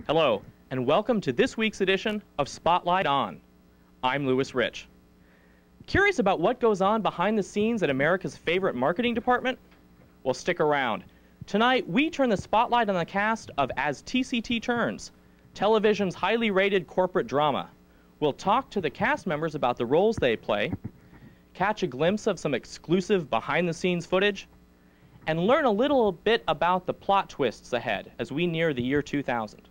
Hello, and welcome to this week's edition of Spotlight On. I'm Louis Rich. Curious about what goes on behind the scenes at America's favorite marketing department? Well, stick around. Tonight, we turn the spotlight on the cast of As TCT Turns, television's highly rated corporate drama. We'll talk to the cast members about the roles they play, catch a glimpse of some exclusive behind-the-scenes footage, and learn a little bit about the plot twists ahead as we near the year 2000.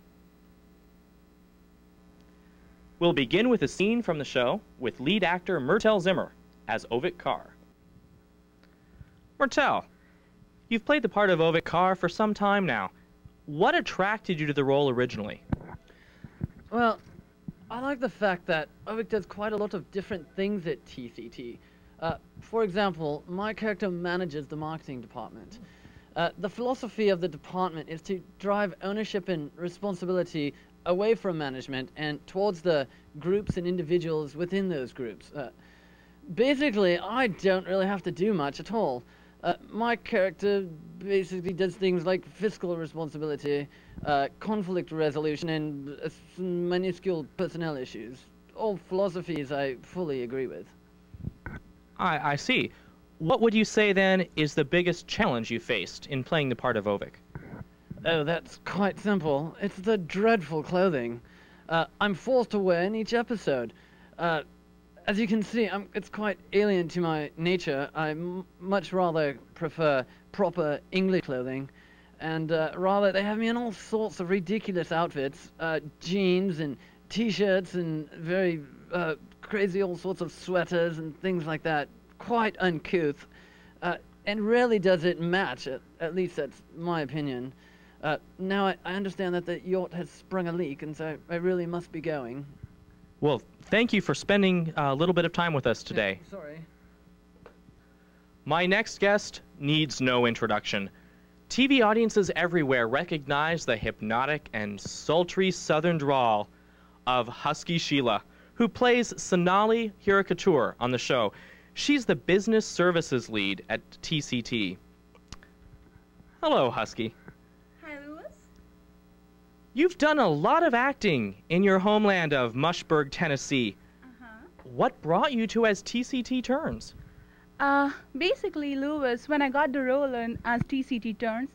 We'll begin with a scene from the show with lead actor Myrtle Zimmer as Ovik Kaur. Myrtle, you've played the part of Ovik Kaur for some time now. What attracted you to the role originally? Well, I like the fact that Ovik does quite a lot of different things at TCT. For example, my character manages the marketing department. The philosophy of the department is to drive ownership and responsibility away from management and towards the groups and individuals within those groups. Basically, I don't really have to do much at all. My character basically does things like fiscal responsibility, conflict resolution, and some minuscule personnel issues. All philosophies I fully agree with. I see. What would you say, then, is the biggest challenge you faced in playing the part of Ovik? Oh, that's quite simple. It's the dreadful clothing I'm forced to wear in each episode. As you can see, it's quite alien to my nature. I much rather prefer proper English clothing, and rather they have me in all sorts of ridiculous outfits, jeans and t-shirts and very crazy all sorts of sweaters and things like that, quite uncouth, and rarely does it match, at least that's my opinion. Now I understand that the yacht has sprung a leak, and so I really must be going. Well, thank you for spending a little bit of time with us today. Yeah, sorry. My next guest needs no introduction. TV audiences everywhere recognize the hypnotic and sultry southern drawl of Husky Sheila, who plays Sonali Hirakatur on the show. She's the business services lead at TCT. Hello, Husky. You've done a lot of acting in your homeland of Mushburg, Tennessee. What brought you to As TCT Turns? Basically, Louis, when I got the role in As TCT Turns,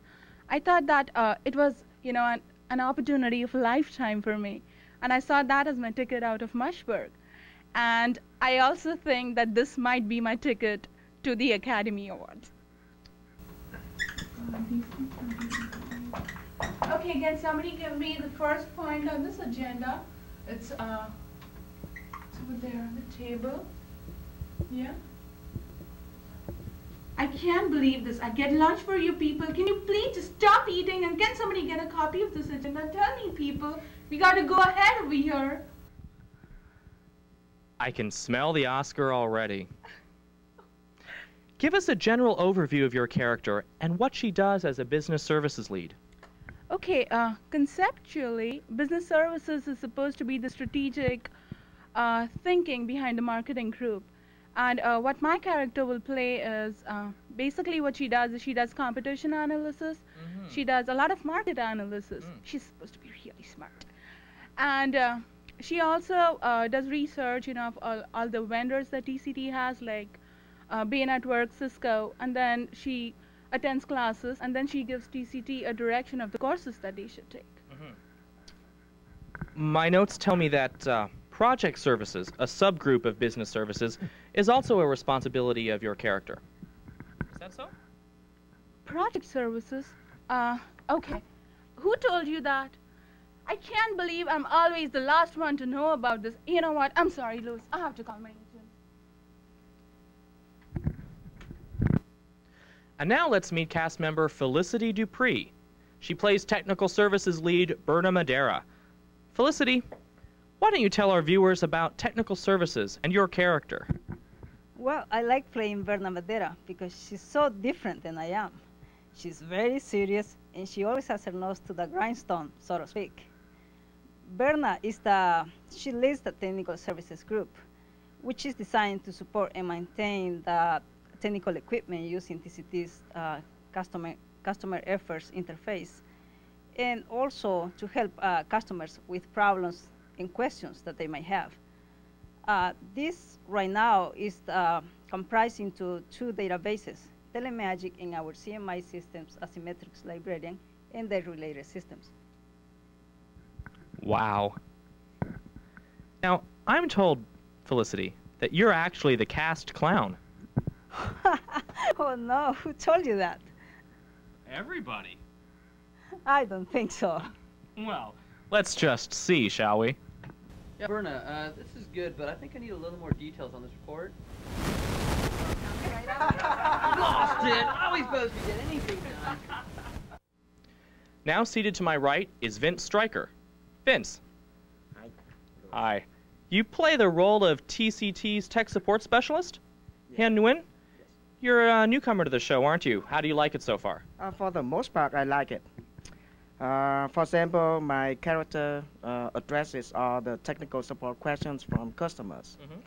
I thought that it was, an opportunity of a lifetime for me. And I saw that as my ticket out of Mushburg. And I also think that this might be my ticket to the Academy Awards. Okay, can somebody give me the first point on this agenda? It's over there on the table. Yeah. I can't believe this. I get lunch for you people. Can you please just stop eating, and can somebody get a copy of this agenda? Tell me, people. We gotta go ahead over here. I can smell the Oscar already. Give us a general overview of your character and what she does as a business services lead. Okay, conceptually, business services is supposed to be the strategic thinking behind the marketing group. And what my character will play is basically what she does is she does competition analysis. She does a lot of market analysis. She's supposed to be really smart. And she also does research, of all the vendors that TCT has, like Bay Network, Cisco, and then she attends classes, and then she gives TCT a direction of the courses that they should take. My notes tell me that project services, a subgroup of business services, is also a responsibility of your character. Is that so? Project services? Okay. Who told you that? I can't believe I'm always the last one to know about this. You know what? I'm sorry, Louis. I have to call my agent. And now let's meet cast member Felicity Dupree. She plays technical services lead Berna Madera. Felicity, why don't you tell our viewers about technical services and your character? Well, I like playing Berna Madera because she's so different than I am. She's very serious, and she always has her nose to the grindstone, so to speak. Berna she leads the technical services group, which is designed to support and maintain the technical equipment using TCT's customer efforts interface. and also to help customers with problems and questions that they might have. This right now is comprised into two databases, Telemagic in our CMI systems, Asymmetrics Librarian, and the related systems. Wow. Now, I'm told, Felicity, that you're actually the cast clown. Oh no, who told you that? Everybody. I don't think so. Well, let's just see, shall we? Yeah, Berna, this is good, but I think I need a little more details on this report. Lost it! How are we supposed to get anything done? Now seated to my right is Vince Stryker. Vince. Hi. Hi. You play the role of TCT's tech support specialist? Han Nguyen? Yes. You're a newcomer to the show, aren't you? How do you like it so far? For the most part, I like it. For example, my character addresses all the technical support questions from customers. Mm-hmm.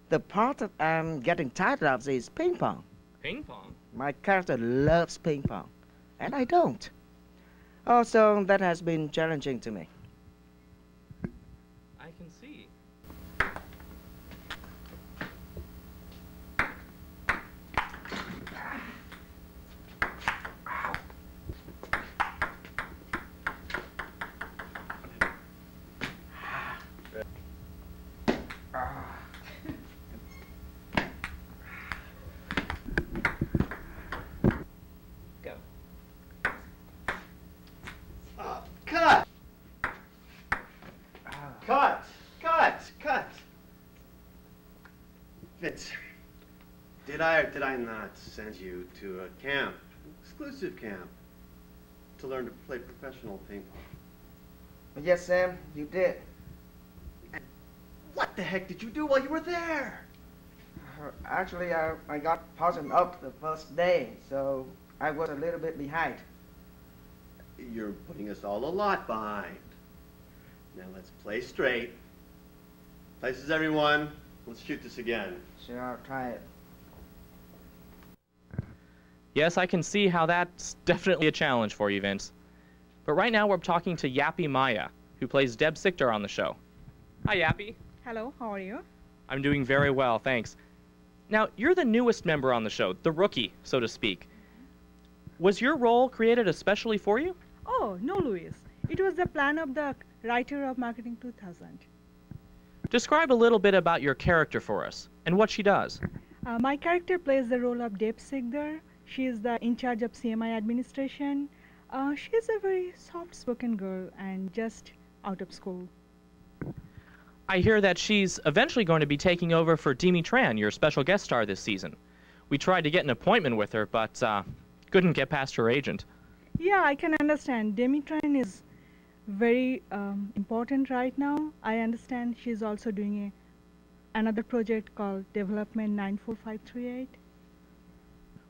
The part that I'm getting tired of is ping pong. Ping pong. My character loves ping pong, and I don't. Also, that has been challenging to me. I can see. Go. Cut! Cut! Cut! Cut! Vince, did I or did I not send you to a camp, exclusive camp, to learn to play professional ping pong? Yes, Sam, you did. And what the heck did you do while you were there? Actually, I got positioned up the first day, so I was a little bit behind. You're putting us all a lot behind. Now let's play straight. Places everyone. Let's shoot this again. Sure, I'll try it. Yes, I can see how that's definitely a challenge for you, Vince. But right now we're talking to Yappy Maya, who plays Deb Sichter on the show. Hi, Yappy. Hello, how are you? I'm doing very well, thanks. Now, you're the newest member on the show, the rookie, so to speak. Was your role created especially for you? Oh, no, Louis. It was the plan of the writer of Marketing 2000. Describe a little bit about your character for us, and what she does. My character plays the role of Deb Sigder. She is the in charge of CMI administration. She is a very soft-spoken girl and just out of school. I hear that she's eventually going to be taking over for Demi Tran, your special guest star this season. We tried to get an appointment with her, but couldn't get past her agent. Yeah, I can understand. Demi Tran is very important right now. I understand she's also doing another project called Development 94538.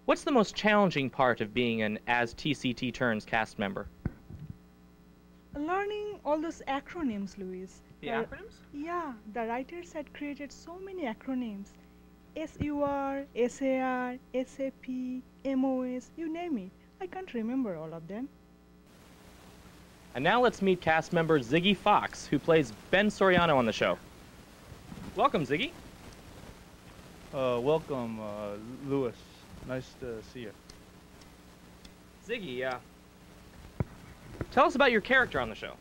What's the most challenging part of being an As TCT Turns cast member? Learning all those acronyms, Louis. The acronyms? Yeah, the writers had created so many acronyms. SUR, SAR, SAP, MOS, you name it. I can't remember all of them. And now let's meet cast member Ziggy Fox, who plays Ben Soriano on the show. Welcome, Ziggy. Welcome, Louis. Nice to see you. Ziggy, tell us about your character on the show.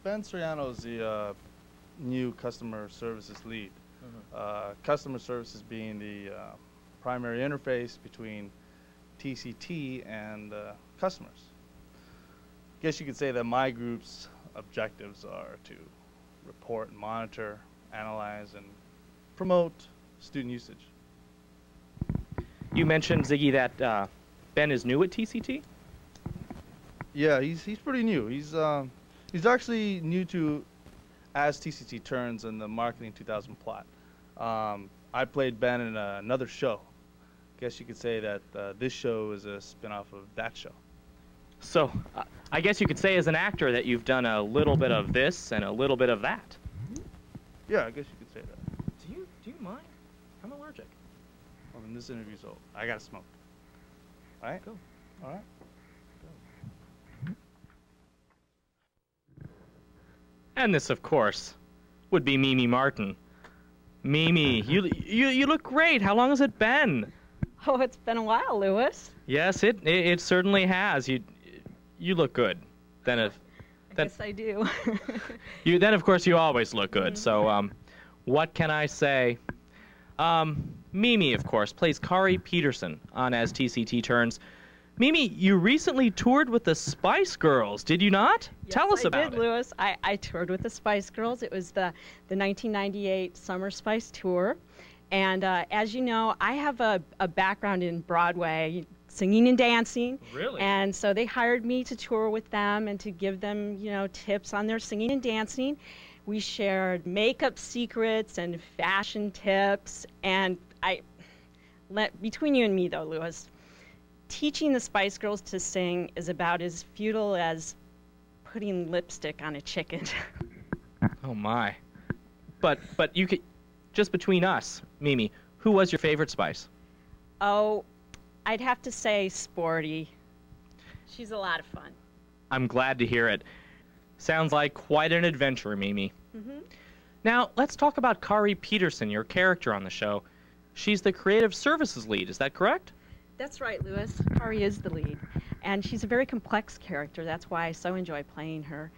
Ben Soriano is the new customer services lead. Customer services being the primary interface between TCT and customers. Guess you could say that my group's objectives are to report, monitor, analyze, and promote student usage. You mentioned, Ziggy, that Ben is new at TCT? Yeah, he's pretty new. He's actually new to As TCT Turns in the Marketing 2000 plot. I played Ben in another show. Guess you could say that this show is a spin-off of that show. So, I guess you could say as an actor that you've done a little bit of this and a little bit of that. Yeah, I guess you could say that. Do you mind? I'm allergic. Well, in this interview, so I gotta smoke. All right? Go. All right? Go. And this, of course, would be Mimi Martin. Mimi, you look great. How long has it been? Oh, it's been a while, Louis. Yes, it certainly has. You look good. I guess I do. Then of course you always look good. So what can I say? Mimi, of course, plays Kaari Peterson on As TCT Turns. Mimi, you recently toured with the Spice Girls, did you not? Yes, Tell us about I did, Louis. I toured with the Spice Girls. It was the 1998 Summer Spice Tour. And as you know, I have a background in Broadway, singing and dancing. Really? And so they hired me to tour with them and to give them, tips on their singing and dancing. We shared makeup secrets and fashion tips. And between you and me, though, Louis, teaching the Spice Girls to sing is about as futile as putting lipstick on a chicken. Oh my. But you could, just between us, Mimi, who was your favorite Spice? Oh, I'd have to say Sporty. She's a lot of fun. I'm glad to hear it. Sounds like quite an adventure, Mimi. Mm-hmm. Now, let's talk about Kaari Peterson, your character on the show. She's the creative services lead, is that correct? That's right, Louis. Kaari is the lead. And she's a very complex character. That's why I so enjoy playing her.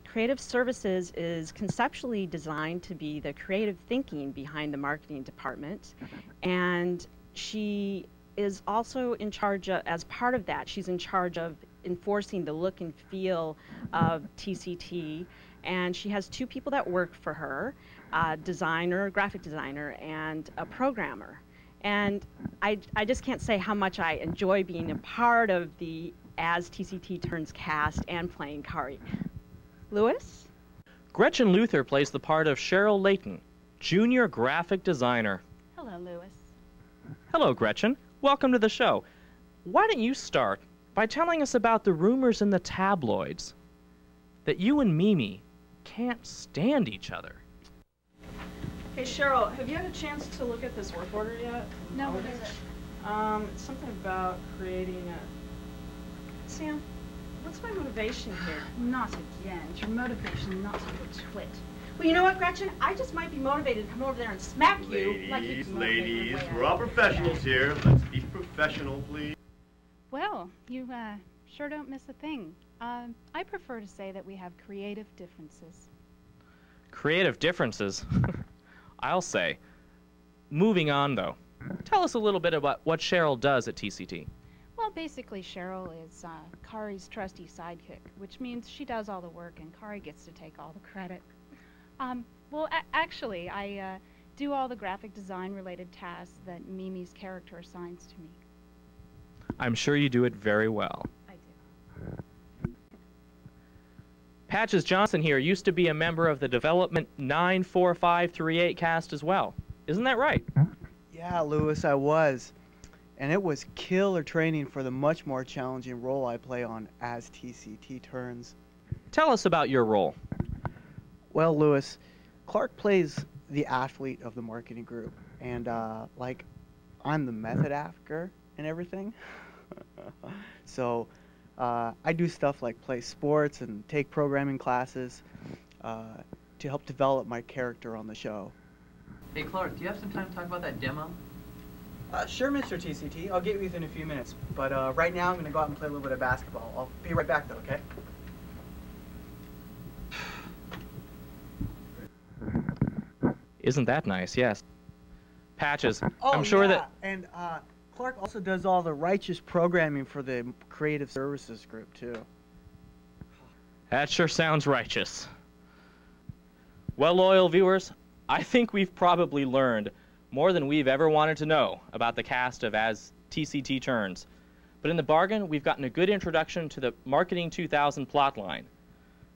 Creative services is conceptually designed to be the creative thinking behind the marketing department. And she is also in charge of, as part of that, she's in charge of enforcing the look and feel of TCT. And she has two people that work for her, a designer, graphic designer, and a programmer. And I just can't say how much I enjoy being a part of the As TCT Turns cast and playing Kaari. Louis? Gretchen Luther plays the part of Cheryl Layton, junior graphic designer. Hello, Louis. Hello, Gretchen. Welcome to the show. Why don't you start by telling us about the rumors in the tabloids that you and Mimi can't stand each other? Hey, Cheryl, have you had a chance to look at this work order yet? No, what is it? It's something about creating a... Sam, what's my motivation here? Not again. It's your motivation not to be a twit. Well, you know what, Gretchen? I just might be motivated to come over there and smack you. like you Ladies, motivated the way we're all professionals here. Let's be professional, please. Well, you sure don't miss a thing. I prefer to say that we have creative differences. Creative differences? I'll say. Moving on, though. Tell us a little bit about what Cheryl does at TCT. Well, basically, Cheryl is Kaari's trusty sidekick, which means she does all the work and Kaari gets to take all the credit. Actually, I do all the graphic design-related tasks that Mimi's character assigns to me. I'm sure you do it very well. I do. Patches Johnson here used to be a member of the Development 94538 cast as well. Isn't that right? Yeah, Louis, I was. And it was killer training for the much more challenging role I play on As TCT Turns. Tell us about your role. Well, Louis, Clark plays the athlete of the marketing group. And, I'm the method actor and everything. So, I do stuff like play sports and take programming classes to help develop my character on the show. Hey, Clark, do you have some time to talk about that demo? Sure, Mr. TCT. I'll get you within a few minutes. But right now, I'm going to go out and play a little bit of basketball. I'll be right back, though, okay? Isn't that nice? Yes. Patches, Oh, I'm sure yeah. that... And Clark also does all the righteous programming for the creative services group, too. That sure sounds righteous. Well, loyal viewers, I think we've probably learned more than we've ever wanted to know about the cast of As TCT Turns. But in the bargain, we've gotten a good introduction to the Marketing 2000 plotline.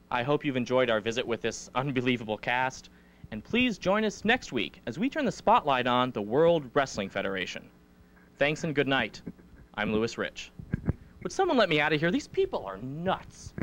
I hope you've enjoyed our visit with this unbelievable cast, and please join us next week as we turn the spotlight on the World Wrestling Federation. Thanks and good night. I'm Louis Rich. Would someone let me out of here? These people are nuts.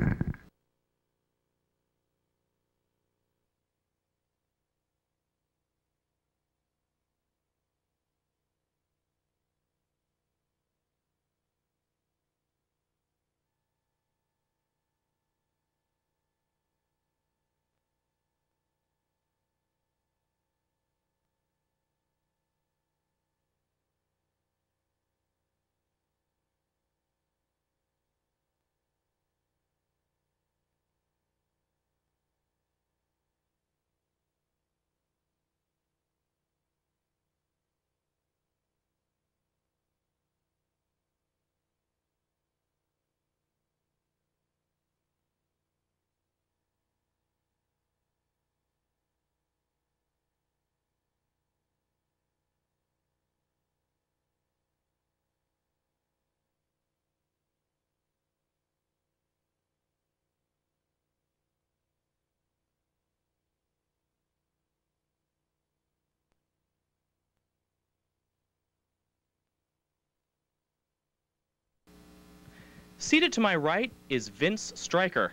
Seated to my right is Vince Stryker.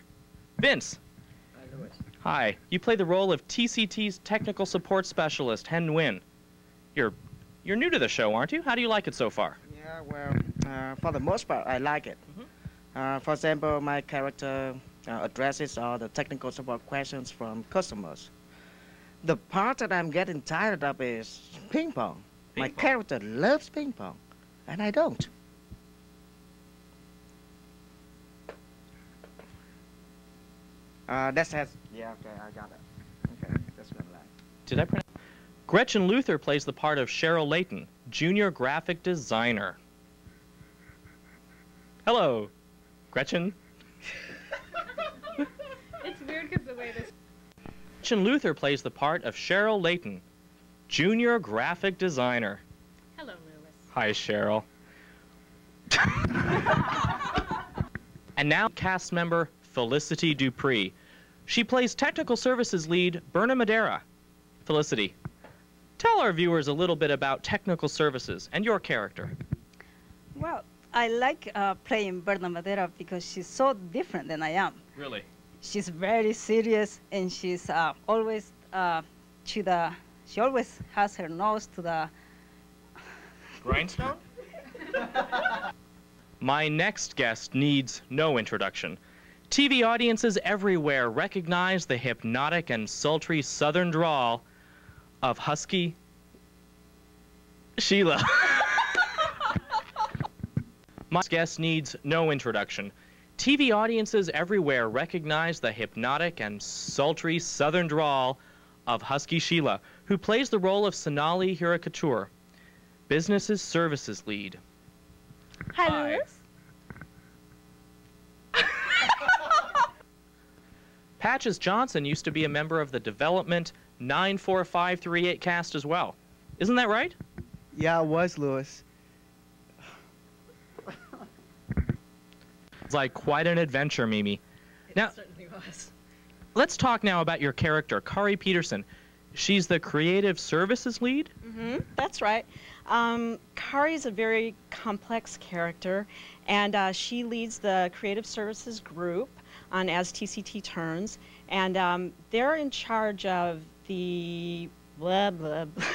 Vince. Hi, Louis. Hi. You play the role of TCT's Technical Support Specialist, Hen Nguyen. You're new to the show, aren't you? How do you like it so far? Yeah, well, for the most part, I like it. For example, my character addresses all the technical support questions from customers. The part that I'm getting tired of is ping pong. My character loves ping pong, and I don't. That says, yeah, okay, I got it. Okay, that's what I like. Did I pronounce? Gretchen Luther plays the part of Cheryl Layton, Junior Graphic Designer. Hello, Gretchen. It's weird because the way this... Gretchen Luther plays the part of Cheryl Layton, Junior Graphic Designer. Hello, Lewis. Hi, Cheryl. And now cast member Felicity Dupree. She plays Technical Services lead Berna Madera. Felicity, tell our viewers a little bit about Technical Services and your character. Well, I like playing Berna Madera because she's so different than I am. Really? She's very serious, and she's always she always has her nose to the grindstone? My next guest needs no introduction. TV audiences everywhere recognize the hypnotic and sultry southern drawl of husky Sheila. My guest needs no introduction. TV audiences everywhere recognize the hypnotic and sultry southern drawl of husky Sheila, who plays the role of Sonali Hirakatur, Businesses Services Lead. Hi, Lewis. Patches Johnson used to be a member of the Development 94538 cast as well. Isn't that right? Yeah, it was, Lewis. It's like quite an adventure, Mimi. Now, It certainly was. let's talk now about your character, Kaari Peterson. She's the Creative Services Lead? That's right. Kaari is a very complex character, and she leads the Creative Services group on as TCT Turns, and they're in charge of the blah blah blah.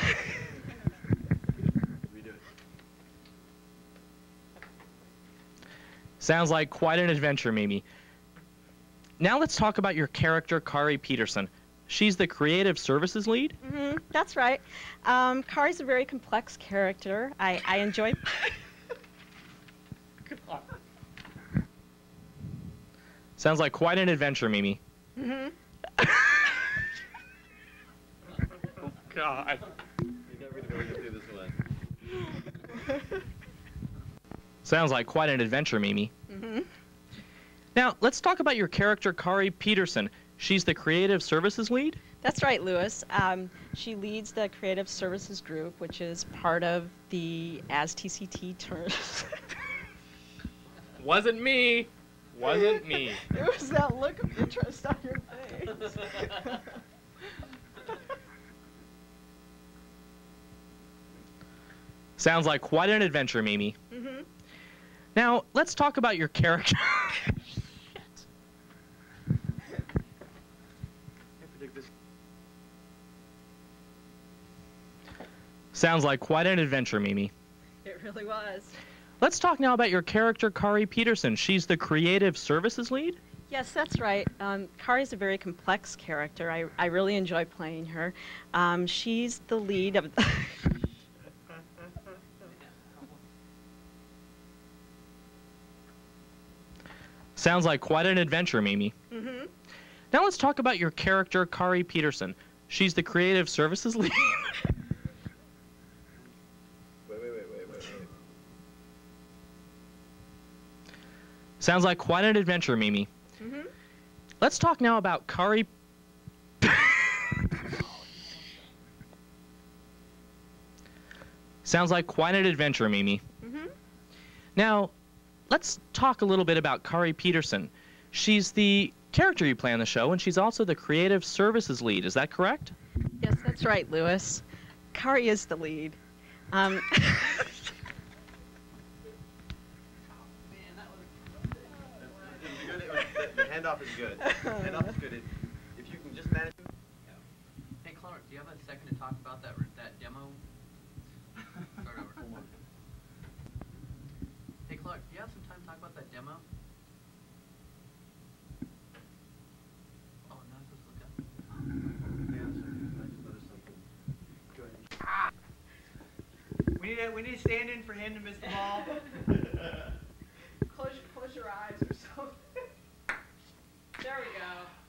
Sounds like quite an adventure, Mimi. Now let's talk about your character, Kaari Peterson. She's the Creative Services Lead? That's right. Kaari's a very complex character. I enjoy. Sounds like quite an adventure, Mimi. God. Sounds like quite an adventure, Mimi. Now, let's talk about your character, Kaari Peterson. She's the Creative Services Lead? That's right, Lewis. She leads the Creative Services group, which is part of the as TCT Turns. Wasn't me. Wasn't me. It was that look of interest on your face. Sounds like quite an adventure, Mimi. Now, let's talk about your character. Sounds like quite an adventure, Mimi. It really was. Let's talk now about your character, Kaari Peterson. She's the Creative Services Lead? Yes, that's right. Kaari's a very complex character. I really enjoy playing her. She's the lead of... Sounds like quite an adventure, Mimi. Now let's talk about your character, Kaari Peterson. She's the Creative Services Lead? Wait. Sounds like quite an adventure, Mimi. Let's talk now about Kaari... Sounds like quite an adventure, Mimi. Now, let's talk a little bit about Kaari Peterson. She's the character you play on the show, and she's also the Creative Services Lead. Is that correct? Yes, that's right, Lewis. Kaari is the lead. handoff is good. Handoff is good. If you can just manage. Hey, Clark, do you have a second to talk about that demo? Start over. Hold on. Hey, Clark, do you have some time to talk about that demo? Oh, no, I'm supposed to look up. We need to stand in for him to miss the ball. Close your eyes or something. There we go.